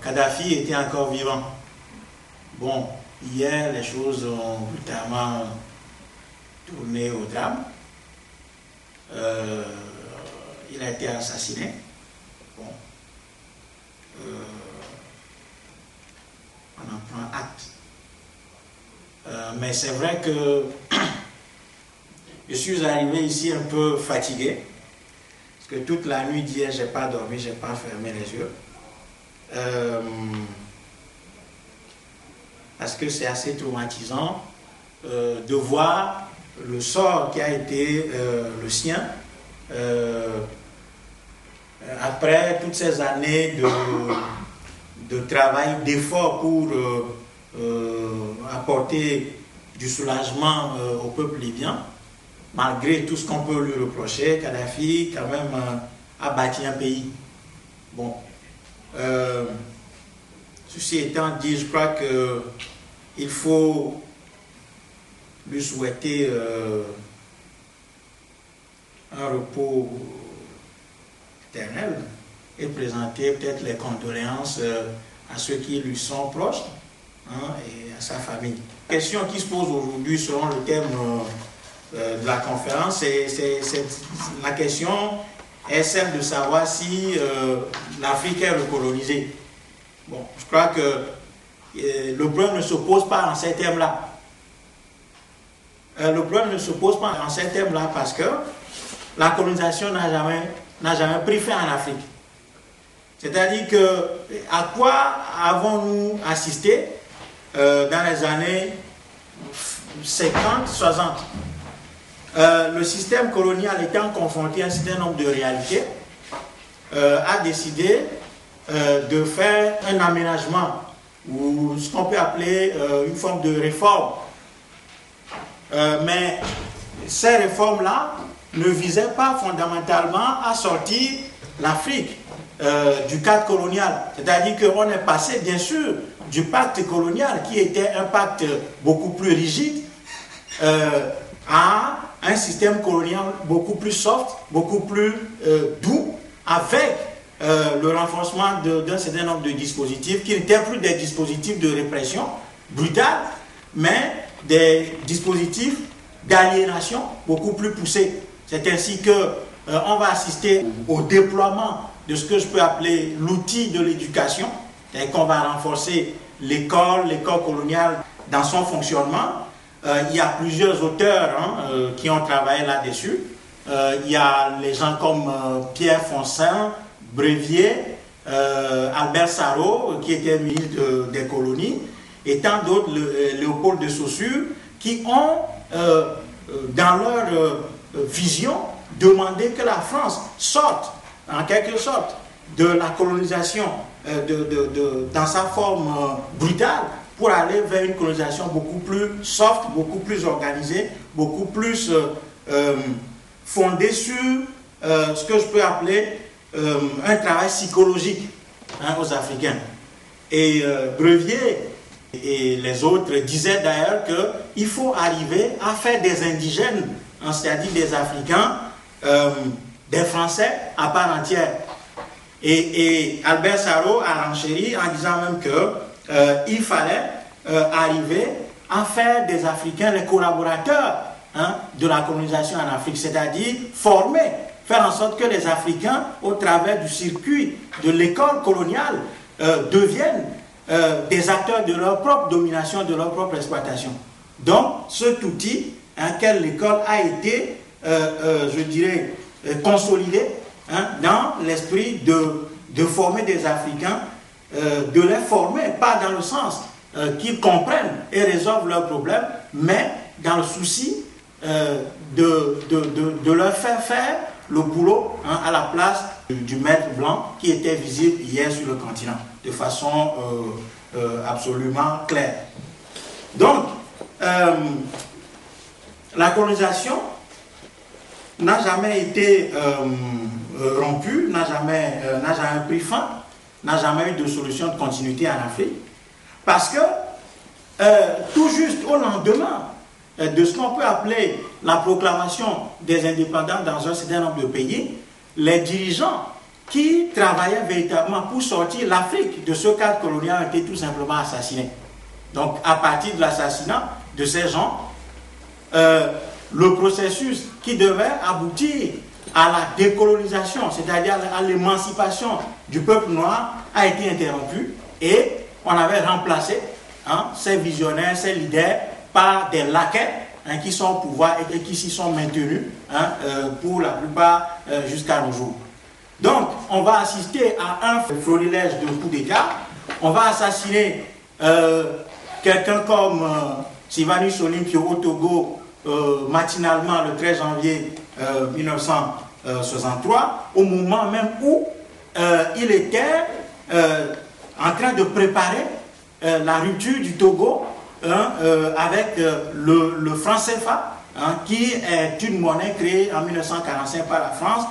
Kadhafi était encore vivant. Bon, hier, les choses ont brutalement tourné au drame. Il a été assassiné. Bon. On en prend acte. Mais c'est vrai que je suis arrivé ici un peu fatigué. Parce que toute la nuit d'hier, je n'ai pas dormi, je n'ai pas fermé les yeux. Parce que c'est assez traumatisant de voir le sort qui a été le sien après toutes ces années de travail, d'effort pour apporter du soulagement au peuple libyen. Malgré tout ce qu'on peut lui reprocher, Kadhafi quand même a bâti un pays. Bon, ceci étant dit, je crois qu'il faut lui souhaiter un repos éternel et présenter peut-être les condoléances à ceux qui lui sont proches, hein, et à sa famille. La question qui se pose aujourd'hui selon le thème de la conférence, la question est celle de savoir si l'Afrique est recolonisée. Bon, je crois que le problème ne se pose pas en ces termes-là. Le problème ne se pose pas en ces termes-là parce que la colonisation n'a jamais pris fin en Afrique. C'est-à-dire que à quoi avons-nous assisté dans les années 50, 60? Le système colonial étant confronté à un certain nombre de réalités, a décidé de faire un aménagement ou ce qu'on peut appeler une forme de réforme. Mais ces réformes-là ne visaient pas fondamentalement à sortir l'Afrique du cadre colonial. C'est-à-dire qu'on est passé, bien sûr, du pacte colonial qui était un pacte beaucoup plus rigide à un système colonial beaucoup plus soft, beaucoup plus doux, avec le renforcement d'un certain nombre de dispositifs qui n'étaient plus des dispositifs de répression brutale, mais des dispositifs d'aliénation beaucoup plus poussés. C'est ainsi qu'on va assister au déploiement de ce que je peux appeler l'outil de l'éducation, et qu'on va renforcer l'école coloniale dans son fonctionnement. Il y a plusieurs auteurs qui ont travaillé là-dessus. Il y a les gens comme Pierre Fonsin, Brevier, Albert Sarraut, qui était ministre des colonies, et tant d'autres, Léopold de Saussure, qui ont, dans leur vision, demandé que la France sorte, en quelque sorte, de la colonisation dans sa forme brutale, pour aller vers une colonisation beaucoup plus soft, beaucoup plus organisée, beaucoup plus fondée sur ce que je peux appeler un travail psychologique, hein, aux Africains. Et Brevier et les autres disaient d'ailleurs qu'il faut arriver à faire des indigènes, hein, c'est-à-dire des Africains, des Français à part entière. Et Albert Sarraut a renchéri en disant même qu'il fallait arriver à faire des Africains les collaborateurs, hein, de la colonisation en Afrique, c'est-à-dire former, faire en sorte que les Africains, au travers du circuit de l'école coloniale, deviennent des acteurs de leur propre domination, de leur propre exploitation. Donc, cet outil, hein, quel l'école a été, je dirais, consolidé, hein, dans l'esprit de former des Africains, de les former, pas dans le sens qu'ils comprennent et résolvent leurs problèmes, mais dans le souci de leur faire le boulot, hein, à la place du maître blanc qui était visible hier sur le continent, de façon absolument claire. Donc, la colonisation n'a jamais été rompue, n'a jamais pris fin, n'a jamais eu de solution de continuité en Afrique, parce que tout juste au lendemain de ce qu'on peut appeler la proclamation des indépendants dans un certain nombre de pays, les dirigeants qui travaillaient véritablement pour sortir l'Afrique de ce cadre colonial ont été tout simplement assassinés. Donc, à partir de l'assassinat de ces gens, le processus qui devait aboutir à la décolonisation, c'est-à-dire à l'émancipation du peuple noir, a été interrompu et on avait remplacé ces visionnaires, ces leaders par des laquais qui sont au pouvoir et qui s'y sont maintenus pour la plupart jusqu'à nos jours. Donc, on va assister à un florilège de coups d'État. On va assassiner quelqu'un comme Sylvanus Olympio au Togo matinalement le 13 janvier 1963, au moment même où il était en train de préparer la rupture du Togo avec le franc CFA, qui est une monnaie créée en 1945 par la France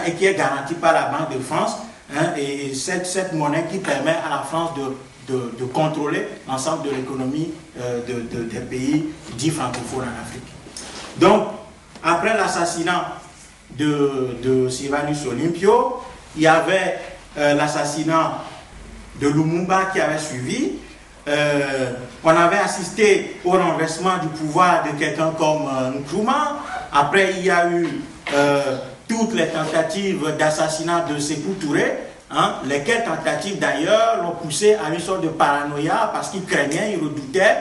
et qui est garantie par la Banque de France, et cette monnaie qui permet à la France de contrôler l'ensemble de l'économie des pays dits francophones en Afrique. Donc, après l'assassinat de Sylvanus Olympio, il y avait l'assassinat de Lumumba qui avait suivi. On avait assisté au renversement du pouvoir de quelqu'un comme Nkrumah. Après, il y a eu toutes les tentatives d'assassinat de Sékou Touré, lesquelles tentatives d'ailleurs l'ont poussé à une sorte de paranoïa parce qu'il craignait, il redoutait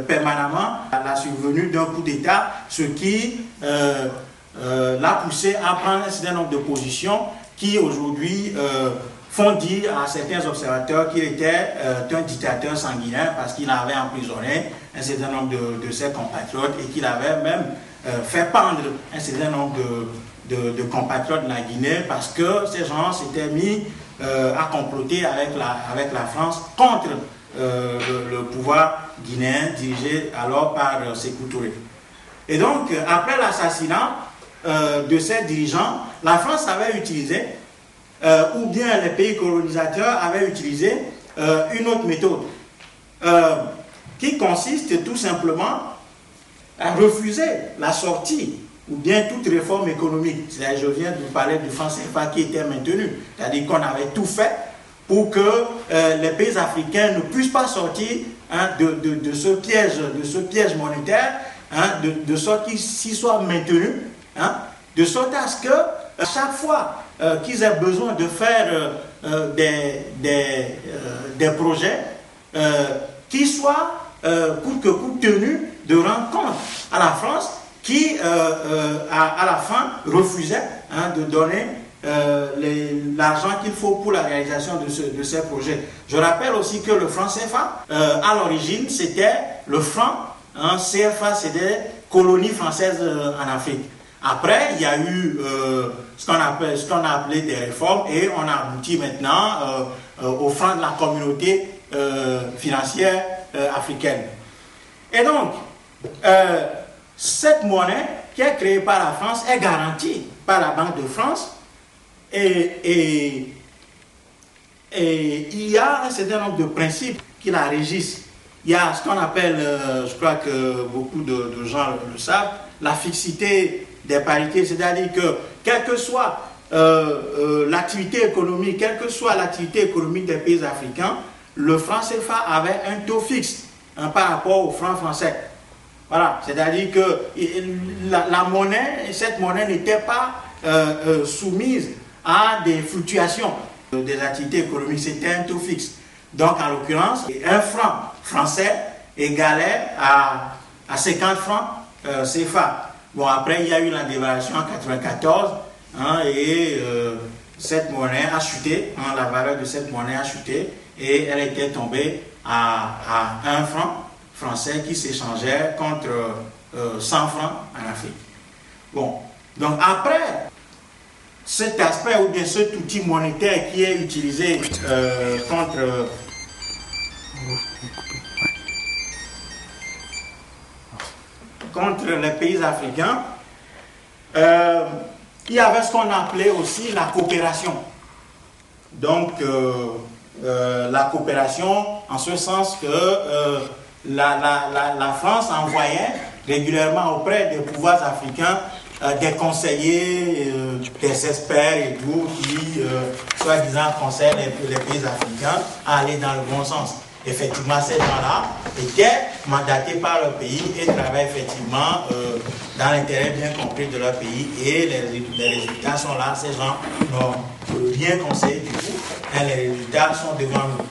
permanemment la survenue d'un coup d'État, ce qui l'a poussé à prendre un certain nombre de positions qui aujourd'hui font dire à certains observateurs qu'il était un dictateur sanguinaire parce qu'il avait emprisonné un certain nombre de ses compatriotes et qu'il avait même fait pendre un certain nombre de compatriotes de la Guinée parce que ces gens s'étaient mis à comploter avec la France contre le pouvoir guinéen dirigé alors par Sékou Touré. Et donc, après l'assassinat de ces dirigeants, la France avait utilisé, ou bien les pays colonisateurs avaient utilisé une autre méthode qui consiste tout simplement à refuser la sortie ou bien toute réforme économique. Je viens de vous parler du franc CFA qui était maintenu, c'est-à-dire qu'on avait tout fait pour que les pays africains ne puissent pas sortir de ce piège monétaire, de sorte qu'ils s'y soient maintenus, de sorte à ce que à chaque fois qu'ils aient besoin de faire des projets, qu'ils soient coûte que coûte tenus de rendre compte à la France qui, à la fin, refusait de donner l'argent qu'il faut pour la réalisation de ces projets. Je rappelle aussi que le franc CFA, à l'origine, c'était le franc CFA, c'était colonies françaises en Afrique. Après, il y a eu ce qu'on a appelé des réformes et on a abouti maintenant au franc de la communauté financière africaine. Et donc, cette monnaie qui est créée par la France est garantie par la Banque de France et il y a un certain nombre de principes qui la régissent. Il y a ce qu'on appelle, je crois que beaucoup de gens le savent, la fixité des parités, c'est-à-dire que quelle que soit l'activité économique, quelle que soit l'activité économique des pays africains, le franc CFA avait un taux fixe par rapport au franc français. Voilà, c'est-à-dire que cette monnaie n'était pas soumise à des fluctuations des activités économiques, c'était un taux fixe. Donc, en l'occurrence, un franc français égalait à 50 francs CFA. Bon, après, il y a eu la dévaluation en 1994 et cette monnaie a chuté, la valeur de cette monnaie a chuté et elle était tombée à 1 franc français qui s'échangeait contre 100 francs en Afrique. Bon, donc après cet aspect ou bien cet outil monétaire qui est utilisé contre les pays africains, il y avait ce qu'on appelait aussi la coopération. Donc, la coopération en ce sens que la France envoyait régulièrement auprès des pouvoirs africains des conseillers, des experts et tout, qui, soi-disant, conseillent les pays africains à aller dans le bon sens. Effectivement, ces gens-là étaient mandatés par leur pays et travaillent effectivement dans l'intérêt bien compris de leur pays, et les résultats sont là. Ces gens n'ont rien conseillé du tout, et les résultats sont devant nous.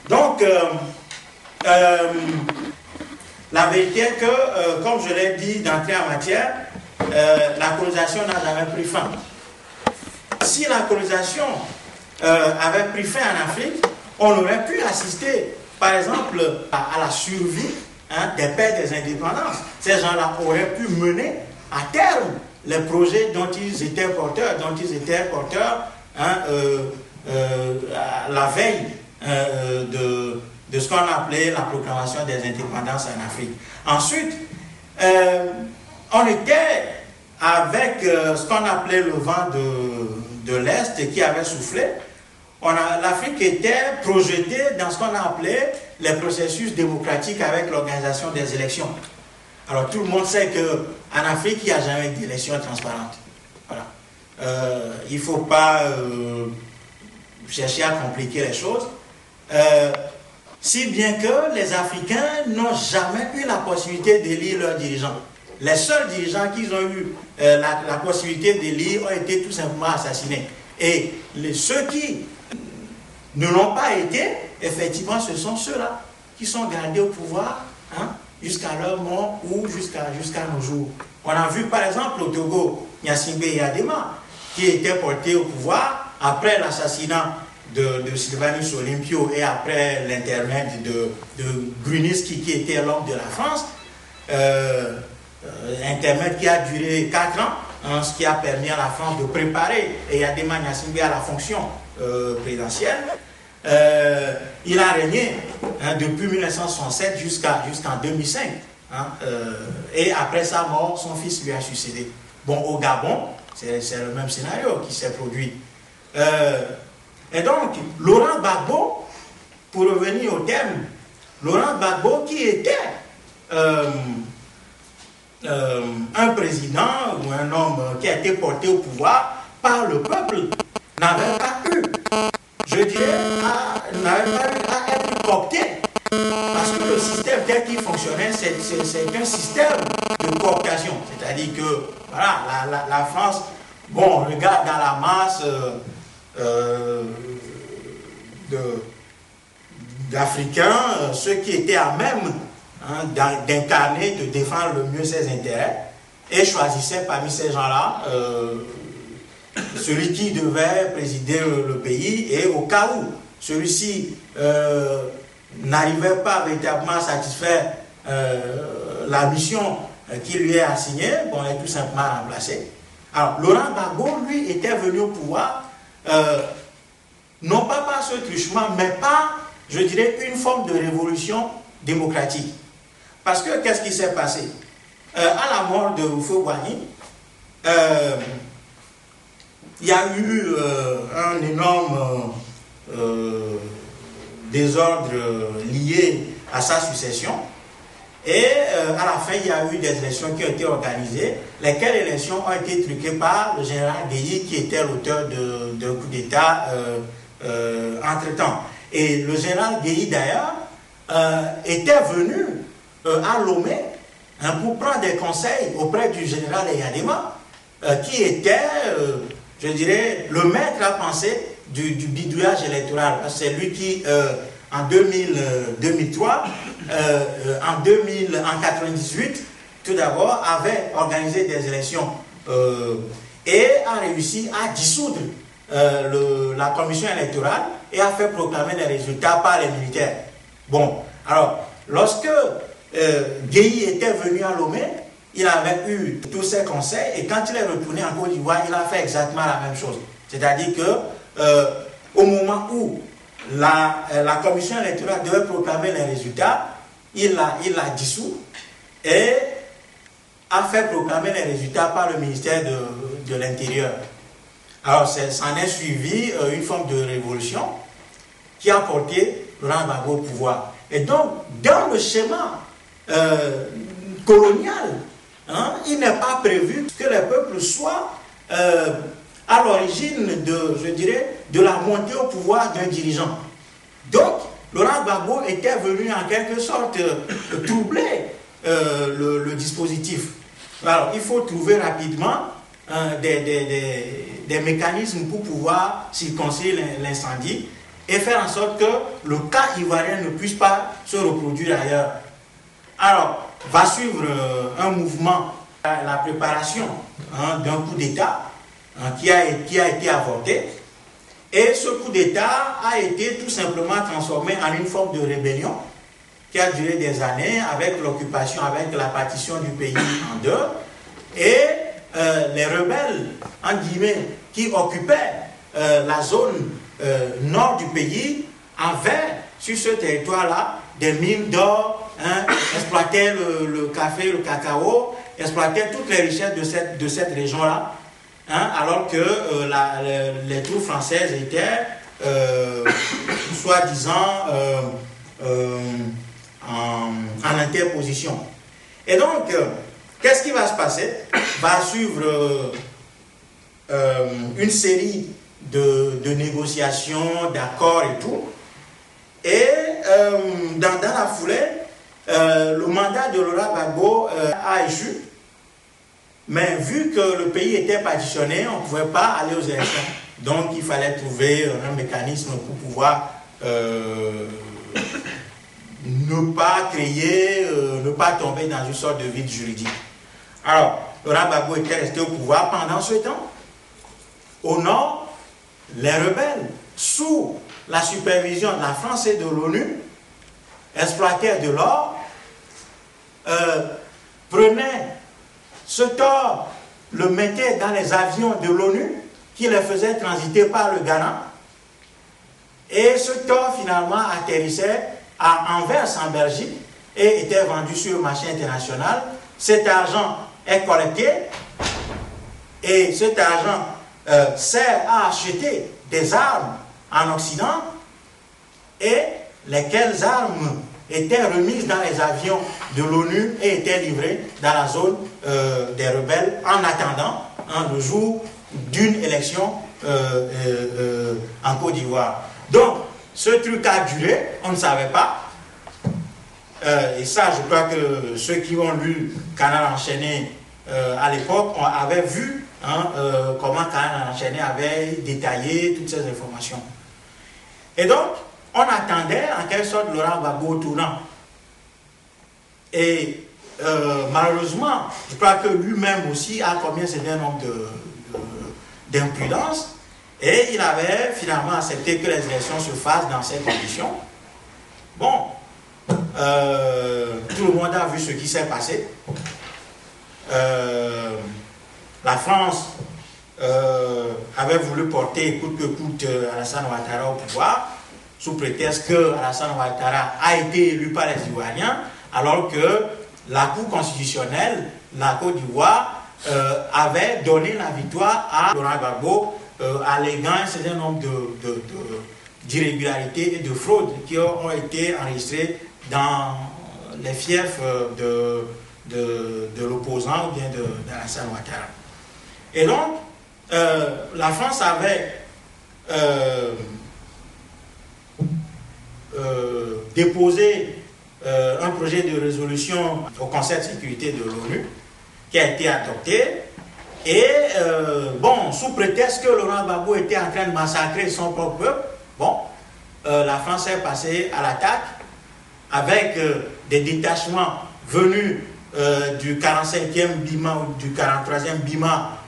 Donc, la vérité est que, comme je l'ai dit d'entrée en matière, la colonisation n'a jamais pris fin. Si la colonisation avait pris fin en Afrique, on aurait pu assister, par exemple, à la survie des pères des indépendances. Ces gens-là auraient pu mener à terme les projets dont ils étaient porteurs, la veille de ce qu'on appelait la proclamation des indépendances en Afrique. Ensuite, on était avec ce qu'on appelait le vent de l'Est qui avait soufflé. L'Afrique était projetée dans ce qu'on a appelé les processus démocratiques avec l'organisation des élections. Alors tout le monde sait qu'en Afrique, il n'y a jamais d'élections transparentes. Voilà. Il ne faut pas chercher à compliquer les choses. Si bien que les Africains n'ont jamais eu la possibilité d'élire leurs dirigeants. Les seuls dirigeants qu'ils ont eu la possibilité d'élire ont été tout simplement assassinés. Et ceux qui ne l'ont pas été, effectivement, ce sont ceux-là qui sont gardés au pouvoir jusqu'à leur mort ou jusqu'à nos jours. On a vu par exemple au Togo, Gnassingbé Eyadema, qui était porté au pouvoir après l'assassinat de Sylvanus Olympio et après l'intermède de Grunis qui était l'homme de la France, intermède qui a duré 4 ans, ce qui a permis à la France de préparer Eyadema Gnassingbé à la fonction présidentielle. Il a régné depuis 1967 jusqu'en 2005. Et après sa mort, son fils lui a succédé. Bon, au Gabon, c'est le même scénario qui s'est produit. Et donc, Laurent Gbagbo, pour revenir au thème, Laurent Gbagbo qui était un président ou un homme qui a été porté au pouvoir par le peuple, n'avait pas eu, je dirais, n'avait pas eu à être coopté. Parce que le système tel qu'il fonctionnait, c'est un système de cooptation. C'est-à-dire que, voilà, la France, bon, regarde dans la masse d'Africains, ceux qui étaient à même d'incarner, de défendre le mieux ses intérêts, et choisissait parmi ces gens-là celui qui devait présider le pays, et au cas où celui-ci n'arrivait pas véritablement à satisfaire la mission qui lui est assignée, bon, il est tout simplement remplacé. Alors, Laurent Gbagbo, lui, était venu au pouvoir, non pas par ce truchement, mais par, je dirais, une forme de révolution démocratique. Parce que, qu'est-ce qui s'est passé? À la mort de Houphouët-Boigny, il y a eu un énorme désordre lié à sa succession. Et à la fin, il y a eu des élections qui ont été organisées, lesquelles élections ont été truquées par le général Guéhi, qui était l'auteur d'un coup d'État entre-temps. Et le général Guéhi, d'ailleurs, était venu à Lomé pour prendre des conseils auprès du général Eyadema, qui était, je dirais, le maître à penser du bidouillage électoral. C'est lui qui, en 2003, en 1998, tout d'abord, avait organisé des élections et a réussi à dissoudre la commission électorale et a fait proclamer les résultats par les militaires. Bon, alors, lorsque Guéhi était venu à Lomé, il avait eu tous ses conseils, et quand il est retourné en Côte d'Ivoire, il a fait exactement la même chose. C'est-à-dire que au moment où la commission électorale devait proclamer les résultats, il l'a dissous et a fait proclamer les résultats par le ministère de l'Intérieur. Alors, s'en est suivi une forme de révolution qui a porté Laurent Gbagbo au pouvoir. Et donc, dans le schéma colonial il n'est pas prévu que les peuples soient à l'origine de, je dirais, de la montée au pouvoir d'un dirigeant. Donc, Laurent Gbagbo était venu en quelque sorte troubler le dispositif. Alors, il faut trouver rapidement des mécanismes pour pouvoir circonscrire l'incendie et faire en sorte que le cas ivoirien ne puisse pas se reproduire ailleurs. Alors, va suivre un mouvement, la préparation d'un coup d'État qui a été avorté. Et ce coup d'État a été tout simplement transformé en une forme de rébellion qui a duré des années avec l'occupation, avec la partition du pays en deux. Et les rebelles, en guillemets, qui occupaient la zone nord du pays avaient sur ce territoire-là des mines d'or, exploitaient le café, le cacao, exploitaient toutes les richesses de cette région-là. Alors que les troupes françaises étaient soi-disant en interposition. Et donc, qu'est-ce qui va se passer? Va suivre une série de négociations, d'accords et tout. Et dans la foulée, le mandat de Laurent Gbagbo a échoué. Mais vu que le pays était partitionné, on ne pouvait pas aller aux élections. Donc il fallait trouver un mécanisme pour pouvoir ne pas créer, ne pas tomber dans une sorte de vide juridique. Alors, Laurent Gbagbo était resté au pouvoir pendant ce temps. Au nord, les rebelles, sous la supervision de la France et de l'ONU, exploitaient de l'or, prenaient ce tort, le mettaient dans les avions de l'ONU qui les faisaient transiter par le Ghana. Et ce tort finalement atterrissait à Anvers en Belgique et était vendu sur le marché international. Cet argent est collecté et cet argent sert à acheter des armes en Occident et lesquelles armes étaient remises dans les avions de l'ONU et étaient livrées dans la zone des rebelles en attendant le jour d'une élection en Côte d'Ivoire. Donc, ce truc a duré, on ne savait pas. Et ça, je crois que ceux qui ont lu Canal enchaîné à l'époque avaient vu comment Canal enchaîné avait détaillé toutes ces informations. Et donc, on attendait en quelque sorte Laurent Gbagbo au tournant. Et malheureusement, je crois que lui-même aussi a commis un certain nombre d'imprudence et il avait finalement accepté que les élections se fassent dans ces conditions. Bon, tout le monde a vu ce qui s'est passé. La France avait voulu porter coûte que coûte Alassane Ouattara au pouvoir, sous prétexte que Alassane Ouattara a été élu par les Ivoiriens, alors que la Cour constitutionnelle, la Côte d'Ivoire, avait donné la victoire à Laurent Gbagbo, alléguant un certain nombre d'irrégularités et de fraudes qui ont été enregistrées dans les fiefs de l'opposant ou bien d'Alassane Ouattara. Et donc, la France avait déposé un projet de résolution au Conseil de sécurité de l'ONU qui a été adopté et bon, sous prétexte que Laurent Gbagbo était en train de massacrer son propre peuple, bon, la France est passée à l'attaque avec des détachements venus du 45e BIMA ou du 43e BIMA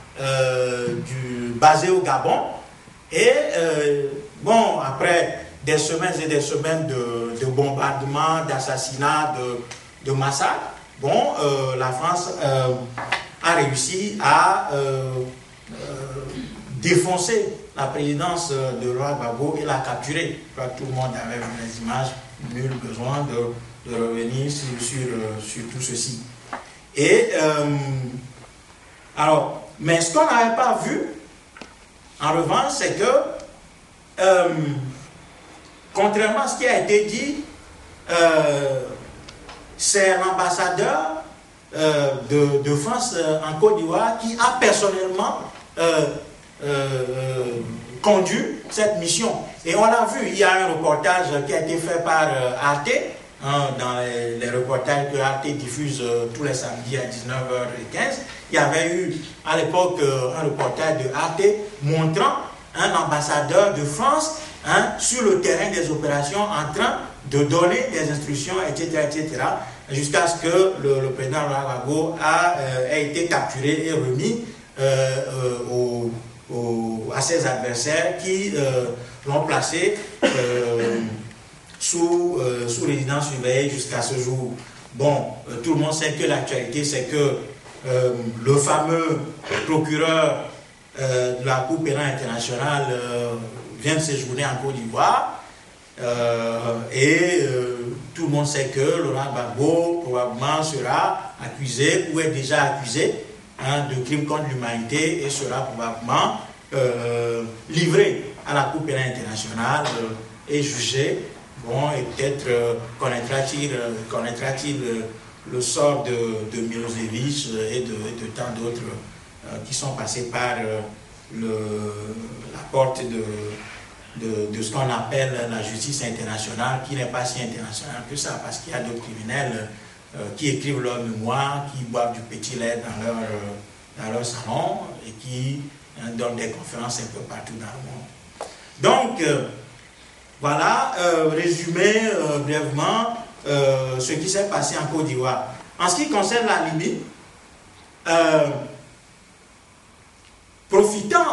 basé au Gabon et bon, après des semaines et des semaines de bombardements, d'assassinats, de massacres, bon, la France a réussi à défoncer la présidence de Laurent Gbagbo et l'a capturer. Je crois que tout le monde avait vu les images, nul besoin de revenir sur tout ceci. Et alors, mais ce qu'on n'avait pas vu, en revanche, c'est que contrairement à ce qui a été dit, c'est l'ambassadeur de France en Côte d'Ivoire qui a personnellement conduit cette mission. Et on l'a vu, il y a un reportage qui a été fait par Arte, dans les reportages que Arte diffuse tous les samedis à 19h15. Il y avait eu à l'époque un reportage de Arte montrant un ambassadeur de France sur le terrain des opérations en train de donner des instructions, etc., jusqu'à ce que le président Laurent Gbagbo a été capturé et remis à ses adversaires qui l'ont placé sous résidence surveillée jusqu'à ce jour. Bon, tout le monde sait que l'actualité, c'est que le fameux procureur de la Cour pénale internationale vient de séjourner en Côte d'Ivoire et tout le monde sait que Laurent Gbagbo probablement sera accusé ou est déjà accusé de crimes contre l'humanité et sera probablement livré à la Cour pénale internationale et jugé. Bon, et peut-être connaîtra-t-il le sort de Milosevic et de tant d'autres qui sont passés par la porte de ce qu'on appelle la justice internationale, qui n'est pas si internationale que ça, parce qu'il y a d'autres criminels qui écrivent leur mémoire, qui boivent du petit lait dans leur salon et qui donnent des conférences un peu partout dans le monde. Donc, voilà, résumé brièvement ce qui s'est passé en Côte d'Ivoire. En ce qui concerne la Libye, profitant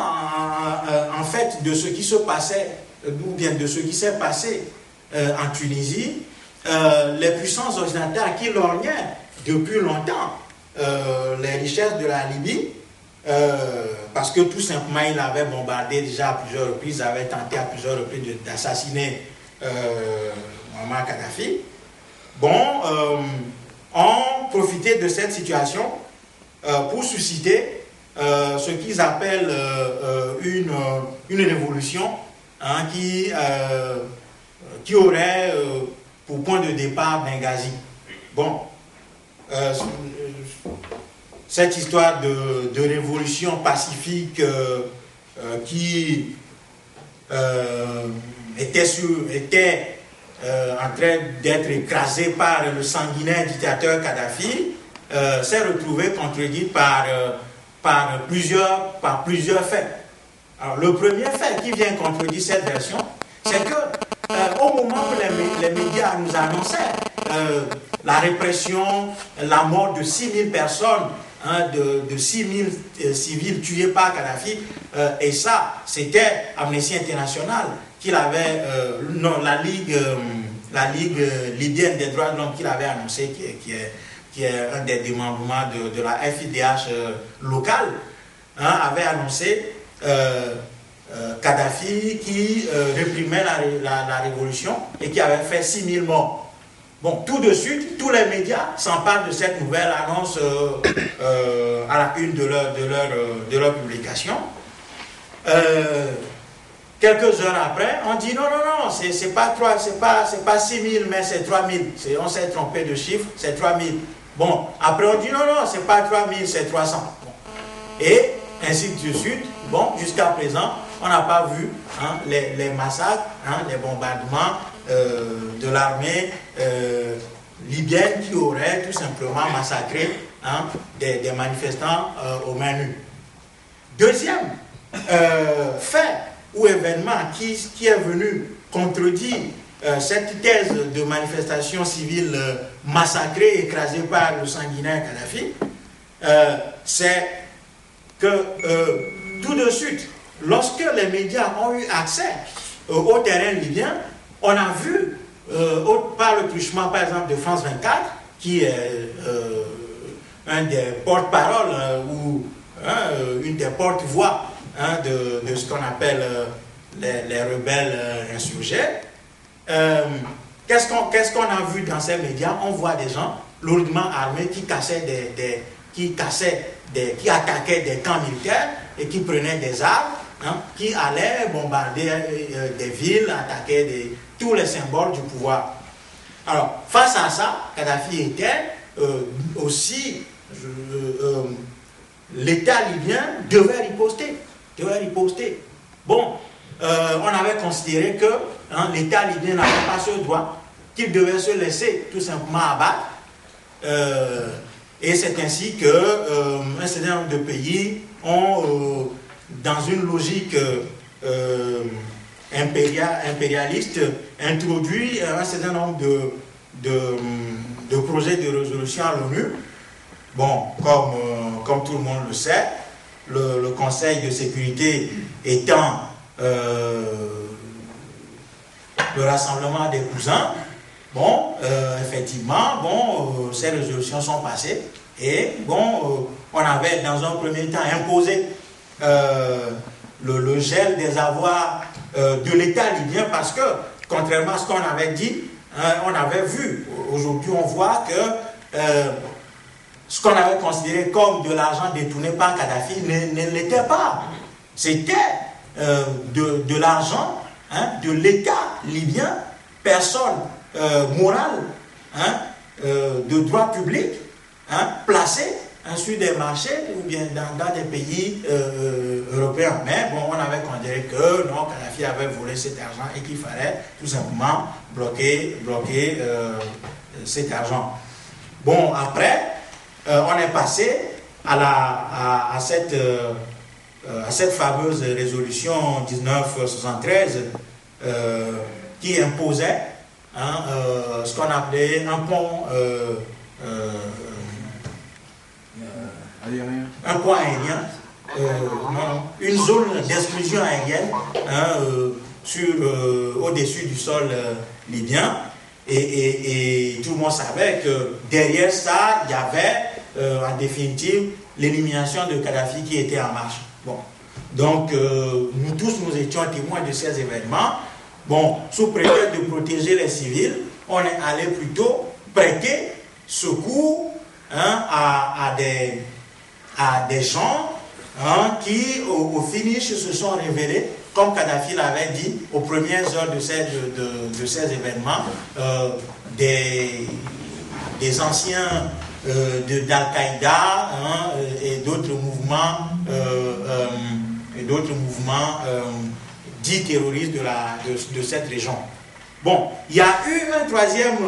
en fait de ce qui se passait, ou bien de ce qui s'est passé en Tunisie, les puissances occidentales qui lorgnaient depuis longtemps les richesses de la Libye, parce que tout simplement il avait bombardé déjà à plusieurs reprises, il avait tenté à plusieurs reprises d'assassiner Muammar Kadhafi. Bon, ont profité de cette situation pour susciter ce qu'ils appellent une révolution qui aurait pour point de départ Benghazi. Bon, cette histoire de révolution pacifique qui était en train d'être écrasée par le sanguinaire dictateur Kadhafi s'est retrouvée contredite par plusieurs faits. Alors, le premier fait qui vient contredire cette version, c'est que au moment où les médias nous annonçaient la répression, la mort de 6000 personnes, de 6000 civils tués par Kadhafi, et ça, c'était Amnesty International qui l'avait, non, la Ligue libyenne des droits de l'homme qui l'avait annoncé, qui est un des démembrements de la FIDH locale, avait annoncé Kadhafi qui réprimait la révolution et qui avait fait 6000 morts. Bon, tout de suite, tous les médias s'emparent de cette nouvelle annonce à la une de leur publication. Quelques heures après, on dit non, c'est pas 6000, mais c'est 3000. On s'est trompé de chiffre, c'est 3000. Bon, après on dit non, c'est pas 3000, c'est 300. Bon. Et ainsi de suite. Bon, jusqu'à présent, on n'a pas vu les massacres, les bombardements de l'armée libyenne qui aurait tout simplement massacré des manifestants aux mains nues. Deuxième fait ou événement qui est venu contredire cette thèse de manifestation civile massacrée, écrasée par le sanguinaire Kadhafi, c'est que tout de suite, lorsque les médias ont eu accès au terrain libyen, on a vu, par le truchement par exemple de France 24, qui est un des porte-paroles ou une des porte-voix de ce qu'on appelle les rebelles insurgés, qu'est-ce qu'on a vu dans ces médias? On voit des gens lourdement armés qui qui attaquaient des camps militaires et qui prenaient des armes, qui allaient bombarder des villes, attaquer tous les symboles du pouvoir. Alors, face à ça, Kadhafi était aussi l'État libyen devait riposter. Bon, on avait considéré que l'État libyen n'avait pas ce droit, qu'il devait se laisser tout simplement abattre. Et c'est ainsi qu'un certain nombre de pays ont, dans une logique impérialiste, introduit un certain nombre de projets de résolution à l'ONU. Bon, comme tout le monde le sait, le Conseil de sécurité étant le rassemblement des cousins, bon, effectivement, bon, ces résolutions sont passées et bon, on avait dans un premier temps imposé le gel des avoirs de l'État libyen parce que, contrairement à ce qu'on avait dit, on avait vu, aujourd'hui on voit que ce qu'on avait considéré comme de l'argent détourné par Kadhafi ne l'était pas. C'était de l'argent de l'État libyen, personne morale, de droit public, placé sur des marchés ou bien dans des pays européens. Mais bon, on avait considéré que non, Kadhafi avait volé cet argent et qu'il fallait tout simplement bloquer cet argent. Bon, après, on est passé à cette fameuse résolution 1973 qui imposait ce qu'on appelait un pont aérien, une zone d'exclusion aérienne au-dessus du sol libyen. Et tout le monde savait que derrière ça, il y avait en définitive l'élimination de Kadhafi qui était en marche. Bon. Donc, nous tous, nous étions témoins de ces événements. Bon, sous prétexte de protéger les civils, on est allé plutôt prêter secours à des gens qui, au finish, se sont révélés, comme Kadhafi l'avait dit, aux premières heures de ces événements, des anciens d'Al-Qaïda et d'autres mouvements dits terroristes de cette région. Bon, il y a eu un troisième